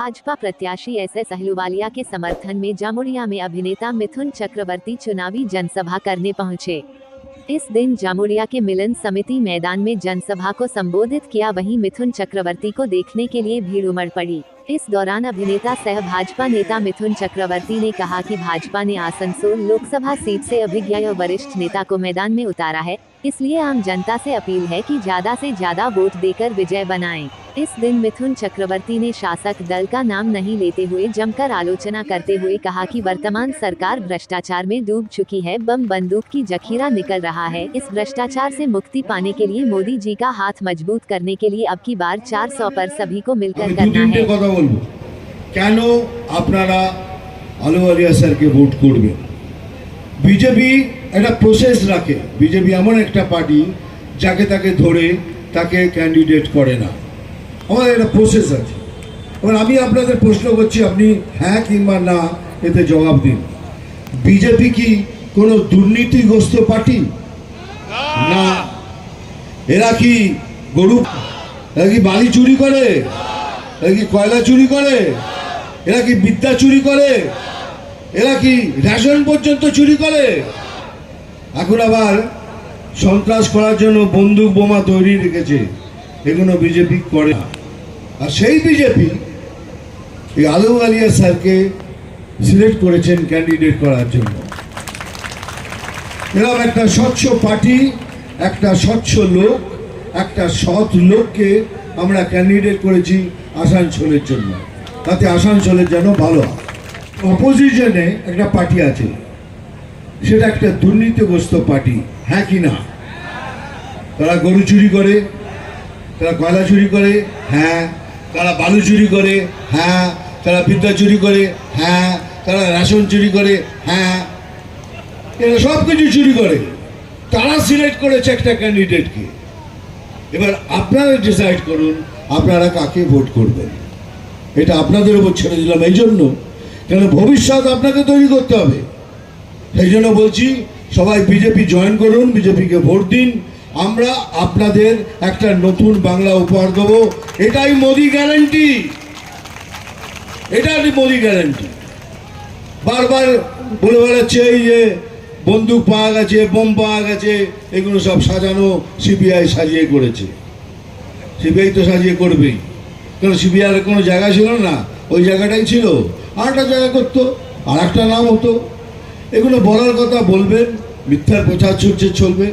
भाजपा प्रत्याशी एसएस अहलूवालिया के समर्थन में जामुड़िया में अभिनेता मिथुन चक्रवर्ती चुनावी जनसभा करने पहुंचे। इस दिन जामुड़िया के मिलन समिति मैदान में जनसभा को संबोधित किया। वहीं मिथुन चक्रवर्ती को देखने के लिए भीड़ उमड़ पड़ी। इस दौरान अभिनेता सह भाजपा नेता मिथुन चक्रवर्ती ने कहा कि भाजपा ने आसनसोल लोकसभा सीट से अभिज्ञ और वरिष्ठ नेता को मैदान में उतारा है, इसलिए आम जनता से अपील है कि ज्यादा से ज्यादा वोट देकर विजय बनाएं। इस दिन मिथुन चक्रवर्ती ने शासक दल का नाम नहीं लेते हुए जमकर आलोचना करते हुए कहा कि वर्तमान सरकार भ्रष्टाचार में डूब चुकी है, बम बंदूक की जखीरा निकल रहा है। इस भ्रष्टाचार से मुक्ति पाने के लिए मोदी जी का हाथ मजबूत करने के लिए अब की बार 400 पर सभी को मिलकर करना है। কেন আপনারা আলুওয়ালিয়া স্যারকে ভোট করবেন? বিজেপি একটা প্রসেস রাখে। বিজেপি এমন একটা পার্টি যাকে তাকে ধরে তাকে ক্যান্ডিডেট করে না। আমাদের একটা প্রসেস আছে। এবার আমি আপনাদের প্রশ্ন করছি, আপনি হ্যাঁ কিংবা না এতে জবাব দিন। বিজেপি কি কোনো দুর্নীতিগ্রস্ত পার্টি? না। এরা কি গরু, এরা কি বালি চুরি করে, এরা কি কয়লা চুরি করে, এরা কি বিদ্যা চুরি করে, এরা কি রেশন পর্যন্ত চুরি করে? এখন আবার সন্ত্রাস করার জন্য বন্দুক বোমা তৈরি রেখেছে। এগুলো বিজেপি করে না। আর সেই বিজেপি এই আলুওয়ালিয়া স্যারকে সিলেক্ট করেছেন ক্যান্ডিডেট করার জন্য। এরকম একটা স্বচ্ছ পার্টি, একটা স্বচ্ছ লোক, একটা সৎ লোককে আমরা ক্যান্ডিডেট করেছি আসানসোলের জন্য, তাতে আসানসোলের জন্য ভালো। অপোজিশনে একটা পার্টি আছে, সেটা একটা দুর্নীতিগ্রস্ত পার্টি, হ্যাঁ কি না? তারা গরু চুরি করে, তারা কয়লা চুরি করে, হ্যাঁ। তারা বালু চুরি করে, হ্যাঁ। তারা বিদ্যা চুরি করে, হ্যাঁ। তারা রেশন চুরি করে, হ্যাঁ। এরা সব কিছু চুরি করে। তারা সিলেক্ট করেছে একটা ক্যান্ডিডেটকে। এবার আপনারা ডিসাইড করুন আপনারা কাকে ভোট করবেন। এটা আপনাদের উপর ছেড়ে দিলাম এই জন্য, কেন ভবিষ্যৎ আপনাকে তৈরি করতে হবে। সেই জন্য বলছি সবাই বিজেপি জয়েন করুন, বিজেপিকে ভোট দিন। আমরা আপনাদের একটা নতুন বাংলা উপহার দেবো। এটাই মোদি গ্যারান্টি, এটাই মোদি গ্যারান্টি। বারবার বলে বেড়াচ্ছে এই যে বন্দুক পাওয়া গেছে, বোম পাওয়া গেছে, এগুলো সব সাজানো, সিবিআই সাজিয়ে করেছে। সিবিআই তো সাজিয়ে করবেই, কারণ সিবিআইয়ের কোনো জায়গা ছিল না, ওই জায়গাটাই ছিল। আর একটা জায়গা করতো, আর একটা নাম হতো। এগুলো বলার কথা বলবেন, মিথ্যার প্রচার চলবে।